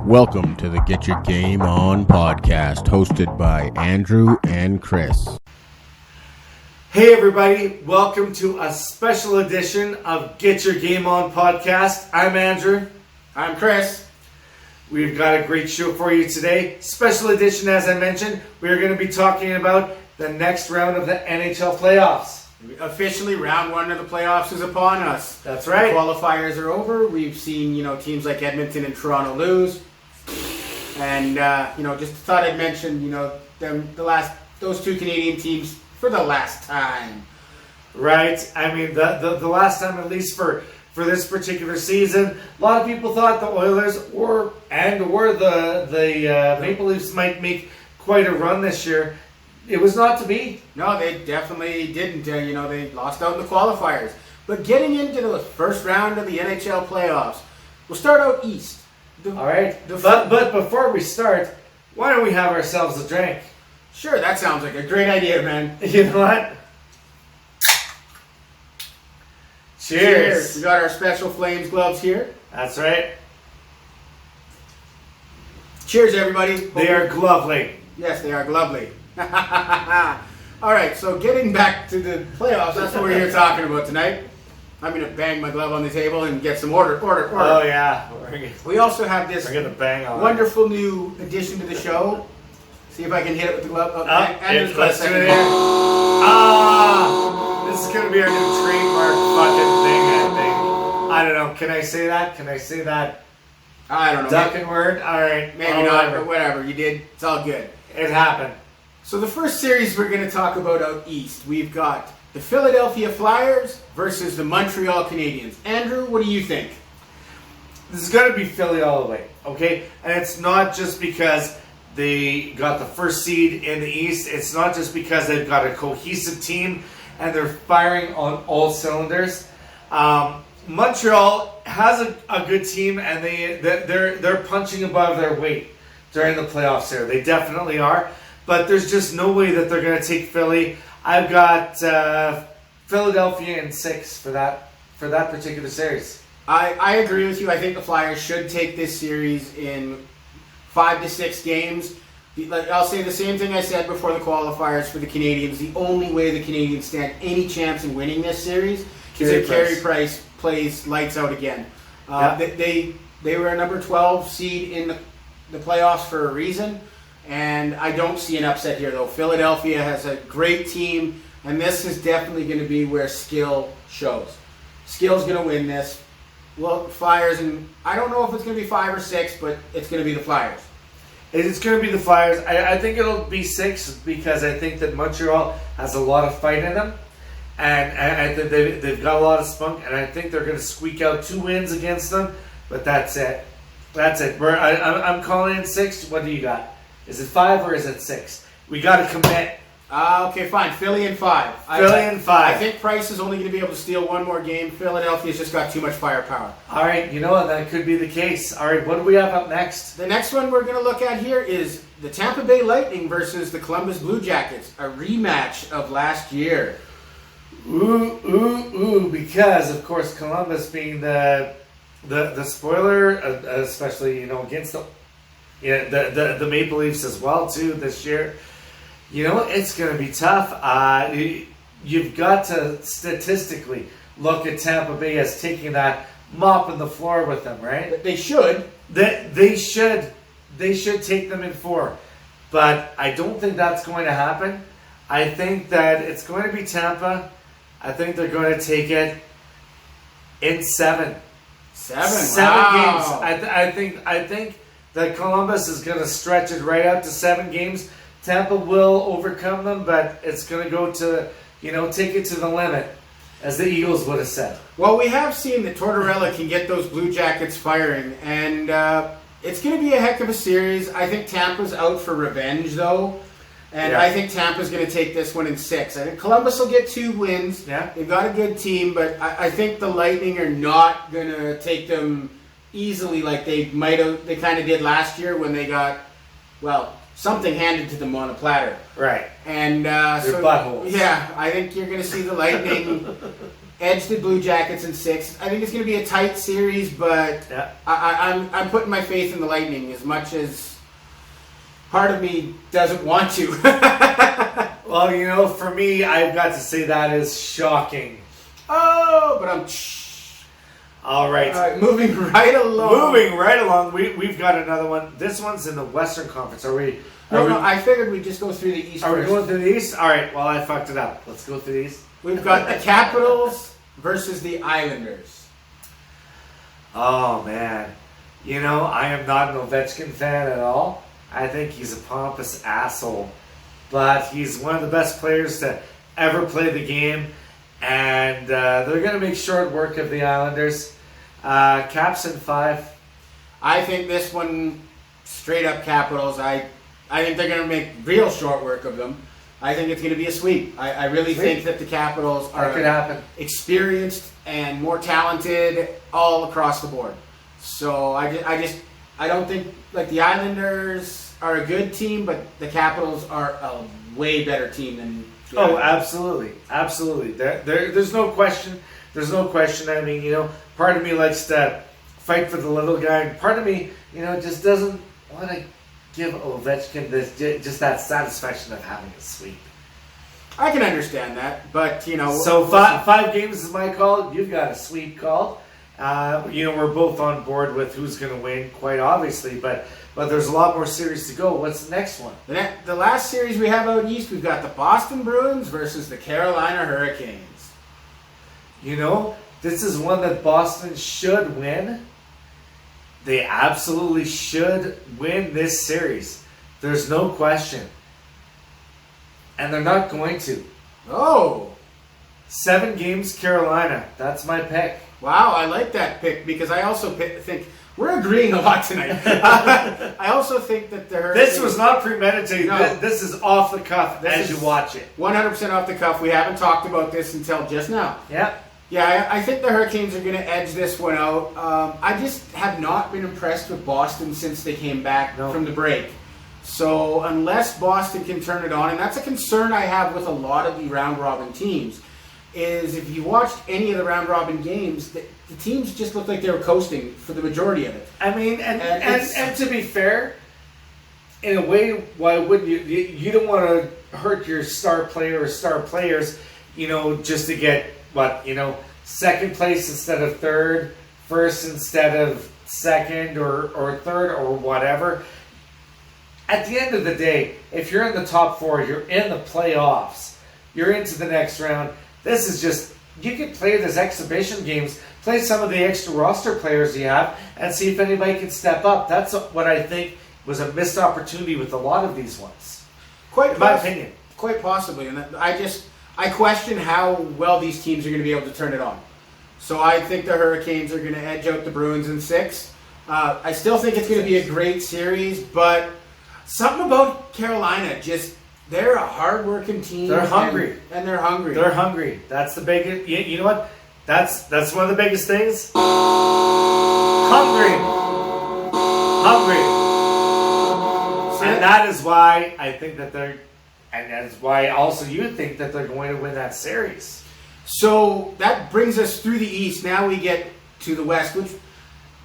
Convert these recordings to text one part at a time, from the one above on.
Welcome to the Get Your Game On podcast, hosted by Andrew and Chris. Hey everybody, welcome to a special edition of Get Your Game On podcast. I'm Andrew. I'm Chris. We've got a great show for you today. Special edition, as I mentioned, we're going to be talking about the next round of the NHL playoffs. Officially, round one of the playoffs is upon us. That's right. The qualifiers are over. We've seen, teams like Edmonton and Toronto lose. And, just thought I'd mention, those two Canadian teams for the last time. Right. I mean, the last time, at least for this particular season, a lot of people thought the Oilers or the Maple Leafs might make quite a run this year. It was not to be. No, they definitely didn't. They lost out in the qualifiers. But getting into the first round of the NHL playoffs, we'll start out east. All right. But before we start, why don't we have ourselves a drink? Sure, that sounds like a great idea, man. You know what? Cheers. We got our special Flames gloves here. That's right. Cheers, everybody. They are glovely. Yes, they are lovely. All right, so getting back to the playoffs, that's what we're here talking about tonight. I'm going to bang my glove on the table and get some order. Oh, yeah. We also have this we're gonna bang on wonderful new addition to the show. See if I can hit it with the glove. Let's do it here. This is going to be our new trademark fucking thing, I think. I don't know. Can I say that? I don't know. Ducking word? All right. Maybe not, but whatever. You did. It's all good. It happened. So the first series we're going to talk about out east, we've got the Philadelphia Flyers versus the Montreal Canadiens. Andrew, what do you think? This is going to be Philly all the way, okay? And it's not just because they got the first seed in the East. It's not just because they've got a cohesive team and they're firing on all cylinders. Montreal has a good team, and they're punching above their weight during the playoffs here. They definitely are. But there's just no way that they're going to take Philly. I've got Philadelphia in 6 for that particular series. I agree with you. I think the Flyers should take this series in 5 to 6 games. I'll say the same thing I said before the qualifiers for the Canadians. The only way the Canadians stand any chance in winning this series is if Carey Price plays lights out again. They were a number 12 seed in the playoffs for a reason. And I don't see an upset here, though. Philadelphia has a great team, and this is definitely going to be where skill shows. Skill's going to win this. Well, Flyers, and I don't know if it's going to be 5 or 6, but it's going to be the Flyers. It's going to be the Flyers. I think it'll be 6 because I think that Montreal has a lot of fight in them, and I think they've got a lot of spunk, and I think they're going to squeak out 2 wins against them, but that's it. I'm calling it 6. What do you got? Is it 5 or is it 6? We got to commit. Okay, fine. Philly and 5. And 5. I think Price is only going to be able to steal one more game. Philadelphia's just got too much firepower. All right, that could be the case. All right, what do we have up next? The next one we're going to look at here is the Tampa Bay Lightning versus the Columbus Blue Jackets, a rematch of last year. Because, of course, Columbus being the spoiler, especially, against the Maple Leafs as well, too, this year. It's going to be tough. You've got to statistically look at Tampa Bay as taking that mop in the floor with them, right? They should. They should take them in 4. But I don't think that's going to happen. I think that it's going to be Tampa. I think they're going to take it in 7. 7 wow. Games. I think that Columbus is going to stretch it right out to 7 games. Tampa will overcome them, but it's going to go to, take it to the limit, as the Eagles would have said. Well, we have seen that Tortorella can get those Blue Jackets firing, and it's going to be a heck of a series. I think Tampa's out for revenge, though, and I think Tampa's going to take this one in 6. I think Columbus will get 2 wins. Yeah. They've got a good team, but I think the Lightning are not going to take them easily like they kind of did last year when they got, something handed to them on a platter. Right. And their buttholes. Yeah, I think you're going to see the Lightning edge the Blue Jackets in 6. I think it's going to be a tight series, but Yeah. I'm putting my faith in the Lightning as much as part of me doesn't want to. Well, for me, I've got to say that is shocking. Oh, but I'm... All right. Moving right along. We've got another one. This one's in the Western Conference. No, I figured we'd just go through the East Are first. we going through the East? All right. Well, I fucked it up. Let's go through the East. We've got the Capitals versus the Islanders. Oh, man. I am not an Ovechkin fan at all. I think he's a pompous asshole. But he's one of the best players to ever play the game. And they're going to make short work of the Islanders. Caps in 5. I think this one, straight up Capitals. I think they're going to make real short work of them. I think it's going to be a sweep. I really think that the Capitals That could happen. experienced and more talented all across the board. So I don't think the Islanders are a good team, but the Capitals are a way better team than. Oh, absolutely. There's no question. I mean, part of me likes to fight for the little guy, and part of me, just doesn't want to give Ovechkin just that satisfaction of having a sweep. I can understand that, but So five games is my call. You've got a sweep call. We're both on board with who's going to win, quite obviously, but there's a lot more series to go. What's the next one? The last series we have out east, we've got the Boston Bruins versus the Carolina Hurricanes. This is one that Boston should win. They absolutely should win this series. There's no question. And they're not going to. Oh. 7 games, Carolina. That's my pick. Wow, I like that pick because I also think we're agreeing a lot tonight. I also think that the Hurricanes... This was not premeditated. No. This is off the cuff as you watch it. 100% off the cuff. We haven't talked about this until just now. Yeah. Yeah, I think the Hurricanes are going to edge this one out. I just have not been impressed with Boston since they came back from the break. So unless Boston can turn it on, and that's a concern I have with a lot of the round-robin teams, is if you watched any of the round-robin games, the teams just looked like they were coasting for the majority of it. I mean, and to be fair, in a way, why wouldn't you? You don't want to hurt your star player or star players, just to get, second place instead of third, first instead of second or third or whatever. At the end of the day, if you're in the top 4, you're in the playoffs, you're into the next round. This is just, you can play this exhibition games, play some of the extra roster players you have, and see if anybody can step up. That's what I think was a missed opportunity with a lot of these ones. In my opinion. Quite possibly. And I question how well these teams are going to be able to turn it on. So I think the Hurricanes are going to edge out the Bruins in 6. I still think it's going to be a great series, but something about Carolina, they're a hard-working team. They're hungry. And they're hungry. They're hungry. That's the biggest, you know what? That's one of the biggest things. Hungry. And that is why I think that and that is why also you think that they're going to win that series. So that brings us through the East. Now we get to the West, which,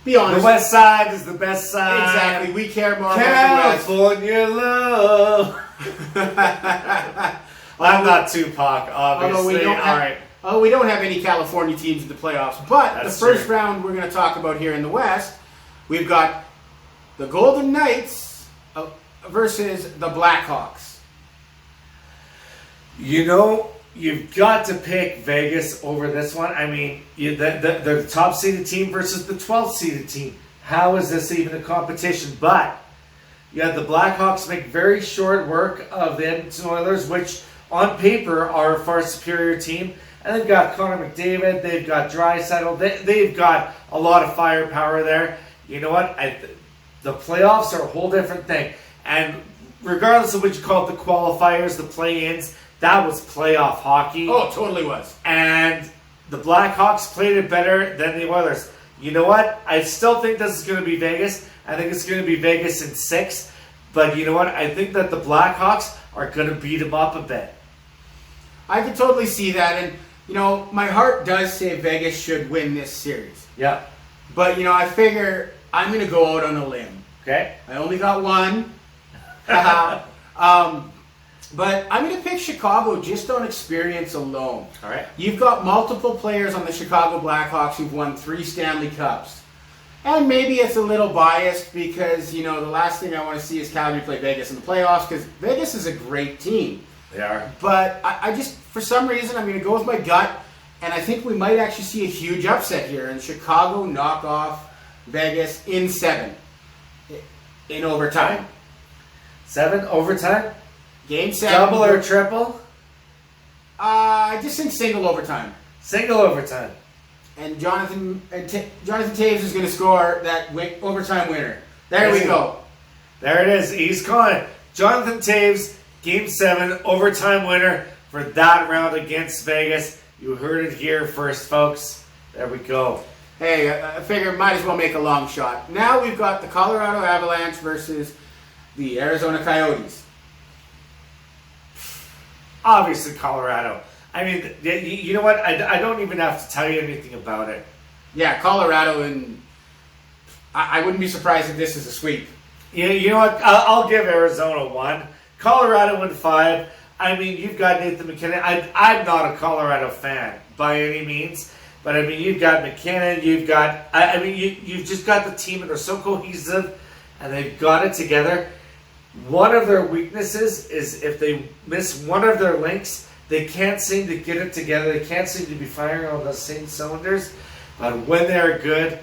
be honest, the West side is the best side. Exactly. We care more about California love. I'm not Tupac, obviously. We don't have any California teams in the playoffs. But That's the first true. round we're going to talk about here in the West, we've got the Golden Knights versus the Blackhawks. You've got to pick Vegas over this one. I mean, the top-seeded team versus the 12th-seeded team. How is this even a competition? But you have the Blackhawks make very short work of the Edmonton Oilers, which on paper are a far superior team. And they've got Connor McDavid, they've got Draisaitl, they've got a lot of firepower there. You know what? The playoffs are a whole different thing. And regardless of what you call it, the qualifiers, the play-ins, that was playoff hockey. Oh, it totally was. And the Blackhawks played it better than the Oilers. You know what? I still think this is going to be Vegas. I think it's going to be Vegas in 6. But you know what? I think that the Blackhawks are going to beat them up a bit. I can totally see that. And my heart does say Vegas should win this series. Yeah. But, I figure I'm going to go out on a limb. Okay. I only got one. But I'm going to pick Chicago just on experience alone. All right. You've got multiple players on the Chicago Blackhawks who've won 3 Stanley Cups. And maybe it's a little biased because, the last thing I want to see is Calgary play Vegas in the playoffs because Vegas is a great team. They are. But I just, for some reason, I'm going to go with my gut. And I think we might actually see a huge upset here. And Chicago knock off Vegas in 7 in overtime. 7 overtime? Game 7. Double or triple? I just think single overtime. Single overtime. And Jonathan Taves is going to score that overtime winner. There we go. There it is. He's calling. Jonathan Taves, Game 7, overtime winner for that round against Vegas. You heard it here first, folks. There we go. Hey, I figure might as well make a long shot. Now we've got the Colorado Avalanche versus the Arizona Coyotes. Obviously, Colorado. I mean, you know what? I don't even have to tell you anything about it. Yeah, Colorado, and I wouldn't be surprised if this is a sweep. You know what? I'll give Arizona 1. Colorado in 5. I mean, you've got Nathan McKinnon. I'm not a Colorado fan by any means. But, I mean, you've got McKinnon. You've got... you've just got the team, and they're so cohesive, and they've got it together. One of their weaknesses is if they miss one of their links, they can't seem to get it together. They can't seem to be firing on the same cylinders. But when they're good,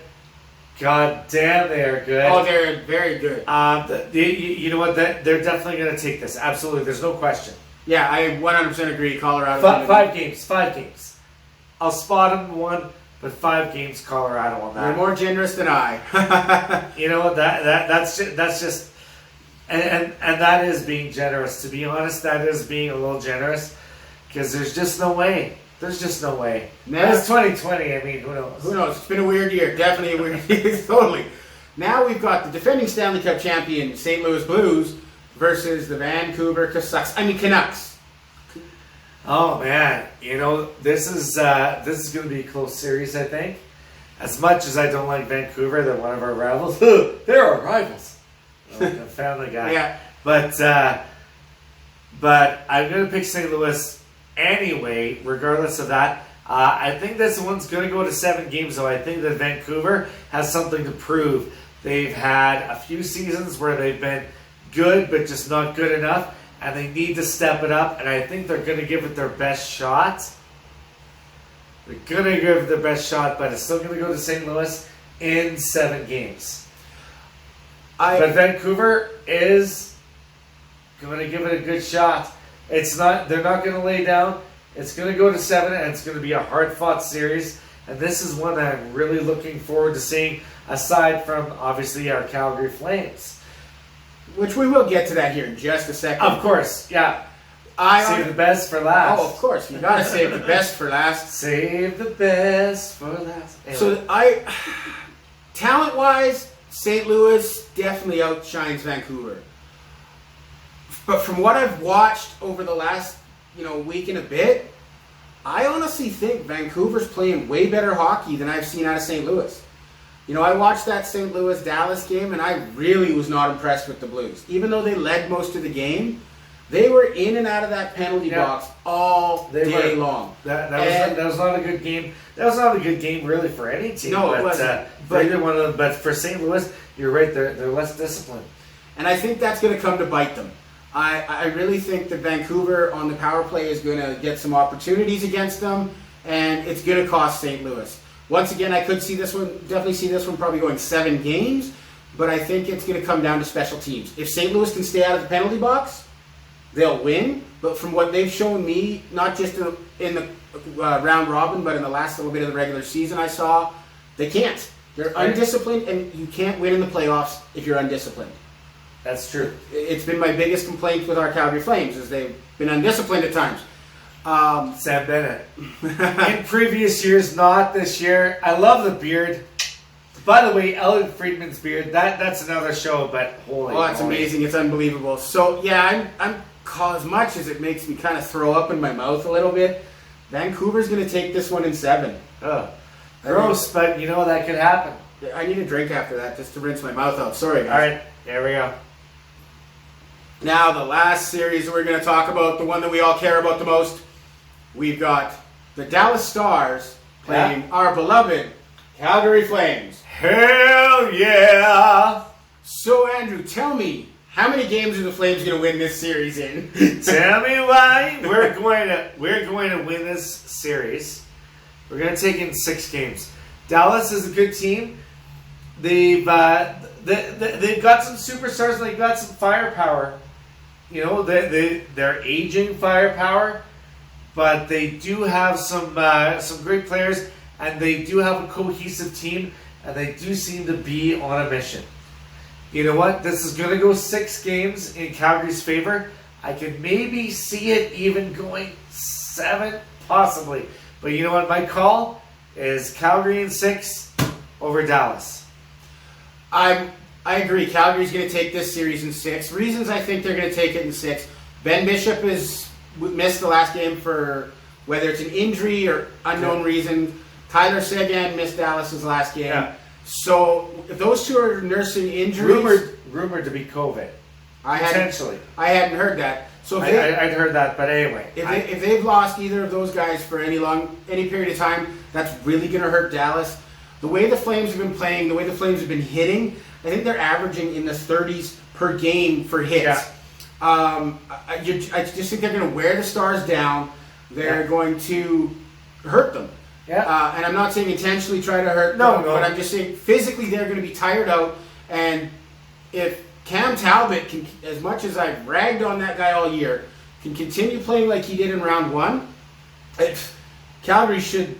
god damn, they are good. Oh, they're very good. You know what? They're definitely going to take this. Absolutely. There's no question. Yeah, I 100% agree. Colorado. 5 games. 5 games. I'll spot them 1, but 5 games Colorado on that. You're more generous than I. You know what? That's just... And that is being generous. To be honest, that is being a little generous. Because there's just no way. There's just no way. It's 2020. I mean, who knows? Who knows? It's been a weird year. Definitely a weird year. Totally. Now we've got the defending Stanley Cup champion St. Louis Blues versus the Vancouver Canucks. Oh man, this is going to be a close series. I think. As much as I don't like Vancouver, they're one of our rivals. They're our rivals. Like a Family Guy. Yeah. But I'm going to pick St. Louis anyway, regardless of that. I think this one's going to go to 7 games, though. I think that Vancouver has something to prove. They've had a few seasons where they've been good, but just not good enough, and they need to step it up, and I think they're going to give it their best shot. They're going to give it their best shot, but it's still going to go to St. Louis in 7 games. But Vancouver is going to give it a good shot. They're not going to lay down. It's going to go to 7, and it's going to be a hard-fought series. And this is one that I'm really looking forward to seeing, aside from, obviously, our Calgary Flames. Which we will get to that here in just a second. Of course, yeah. Save the best for last. Oh, of course. You got to save the best for last. Save the best for last. Anyway. So, talent-wise, St. Louis definitely outshines Vancouver. But from what I've watched over the last, week and a bit, I honestly think Vancouver's playing way better hockey than I've seen out of St. Louis. I watched that St. Louis-Dallas game, and I really was not impressed with the Blues. Even though they led most of the game, they were in and out of that penalty box all day long. That was not a good game. That was not a good game, really, for any team. No, it wasn't. For either one of them. But for St. Louis, you're right. They're less disciplined. And I think that's going to come to bite them. I really think that Vancouver on the power play is going to get some opportunities against them, and it's going to cost St. Louis. Once again, I could definitely see this one probably going 7 games, but I think it's going to come down to special teams. If St. Louis can stay out of the penalty box, they'll win. But from what they've shown me, not just in the round robin, but in the last little bit of the regular season I saw, they can't. They're undisciplined, and you can't win in the playoffs if you're undisciplined. That's true. It's been my biggest complaint with our Calgary Flames, is they've been undisciplined at times. Sam Bennett. In previous years, not this year. I love the beard. By the way, Ellen Friedman's beard, that's another show, but holy Oh, it's amazing. It's unbelievable. So, yeah, I'm as much as it makes me kind of throw up in my mouth a little bit, Vancouver's going to take this one in 7. Oh, gross, but you know that could happen. I need a drink after that just to rinse my mouth out. Sorry, guys. All right, there we go. Now, the last series we're going to talk about, the one that we all care about the most, we've got the Dallas Stars playing our beloved Calgary Flames. Hell yeah! So, Andrew, tell me, how many games are the Flames going to win this series in? Tell me why we're going to win this series. We're going to take in 6 games. Dallas is a good team. They've got some superstars and they've got some firepower. You know, they're aging firepower, but they do have some great players, and they do have a cohesive team, and they do seem to be on a mission. You know what? This is going to go 6 games in Calgary's favor. I could maybe see it even going 7, possibly. But you know what? My call is Calgary in 6 over Dallas. I agree. Calgary's going to take this series in 6. Reasons I think they're going to take it in 6. Ben Bishop has missed the last game for whether it's an injury or unknown reason. Tyler Seguin missed Dallas's last game. Yeah. So if those two are nursing injuries, rumored to be COVID. Potentially. I hadn't heard that. So I'd heard that, but anyway. If they've lost either of those guys for any period of time, that's really going to hurt Dallas. The way the Flames have been playing, the way the Flames have been hitting, I think they're averaging in the 30s per game for hits. Yeah. I just think they're going to wear the Stars down. They're going to hurt them. Yeah. And I'm not saying intentionally try to hurt them, but I'm just saying physically they're going to be tired out. And if Cam Talbot can, as much as I've ragged on that guy all year, can continue playing like he did in round 1, Calgary should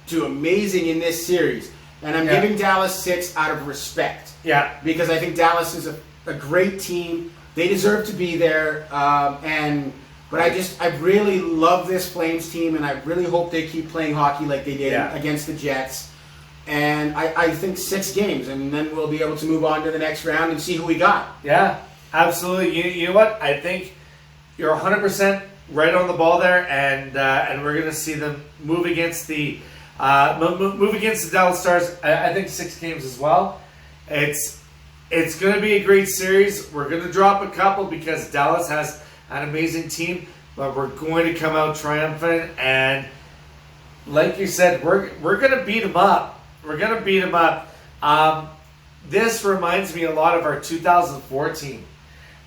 do amazing in this series. And I'm giving Dallas 6 out of respect. Yeah. Because I think Dallas is a great team. They deserve to be there. But I really love this Flames team, and I really hope they keep playing hockey like they did against the Jets. And I think 6 games, and then we'll be able to move on to the next round and see who we got. Yeah, absolutely. You know what? I think you're 100% right on the ball there, and we're going to see them move against the Dallas Stars. I think 6 games as well. It's going to be a great series. We're going to drop a couple because Dallas has an amazing team, but we're going to come out triumphant. And like you said, we're going to beat them up. We're going to beat them up. This reminds me a lot of our 2004 team.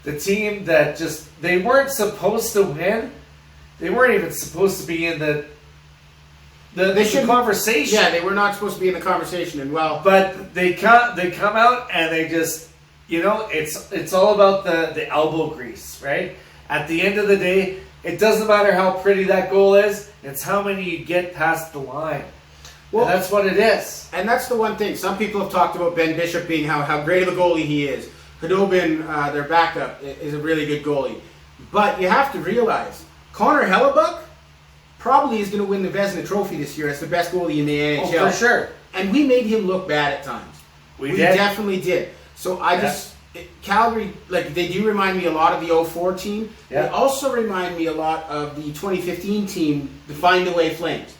The team that they weren't supposed to win. They weren't even supposed to be in the conversation. Yeah, they were not supposed to be in the conversation, but they come out and they just, it's all about the elbow grease, right? At the end of the day, it doesn't matter how pretty that goal is; it's how many you get past the line. Well, and that's what it is. And that's the one thing. Some people have talked about Ben Bishop being how great of a goalie he is. Khudobin, their backup, is a really good goalie. But you have to realize, Connor Hellebuck probably is going to win the Vezina Trophy this year as the best goalie in the NHL. Oh, for sure. And we made him look bad at times. We definitely did. So Calgary, they do remind me a lot of the 2004 team. Yeah. They also remind me a lot of the 2015 team, the Find a Way Flames.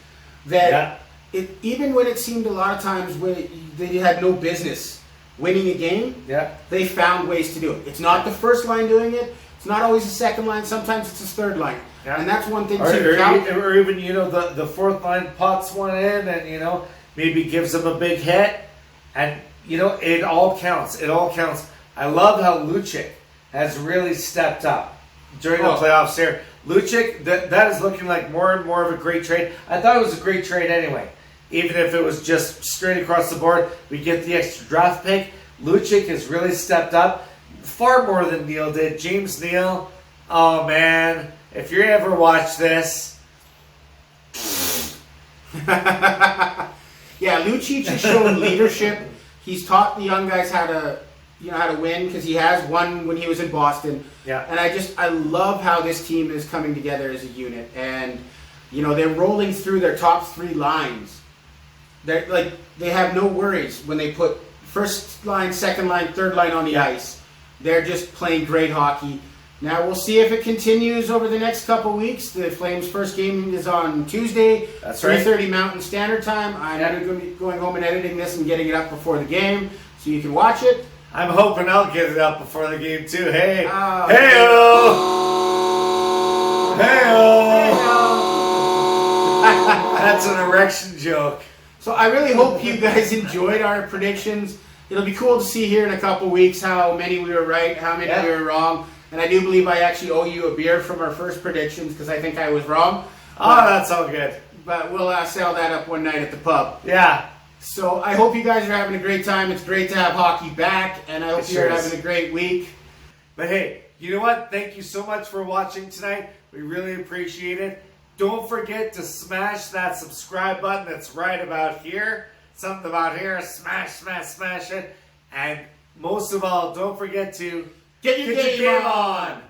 Even when it seemed a lot of times when they had no business winning a game, they found ways to do it. It's not the first line doing it. It's not always the second line. Sometimes it's the third line. Yeah. And that's one thing too. Or even the fourth line pots one in and maybe gives them a big hit, and it all counts. It all counts. I love how Lucic has really stepped up during the playoffs here. Lucic, that is looking like more and more of a great trade. I thought it was a great trade anyway. Even if it was just straight across the board, we get the extra draft pick. Lucic has really stepped up far more than Neil did. James Neal, oh man, if you ever watch this. Lucic has shown leadership. He's taught the young guys how to win because he has won when he was in Boston. Yeah. And I love how this team is coming together as a unit. And they're rolling through their top 3 lines. They have no worries when they put first line, second line, third line on the ice. They're just playing great hockey. Now we'll see if it continues over the next couple weeks. The Flames' first game is on Tuesday, That's right. 3:30 Mountain Standard Time. I'm going to be going home and editing this and getting it up before the game so you can watch it. I'm hoping I'll get it up before the game too. Hey, Oh, hey-o, hey-o. That's an erection joke. So I really hope you guys enjoyed our predictions. It'll be cool to see here in a couple weeks how many we were right, how many we were wrong. And I do believe I actually owe you a beer from our first predictions because I think I was wrong. Oh, that's all good. But we'll sell that up one night at the pub. Yeah. So I hope you guys are having a great time. It's great to have hockey back, and I hope you're having a great week. But hey, you know what? Thank you so much for watching tonight. We really appreciate it. Don't forget to smash that subscribe button that's right about here. Something about here. Smash it. And most of all, don't forget to Get your game on!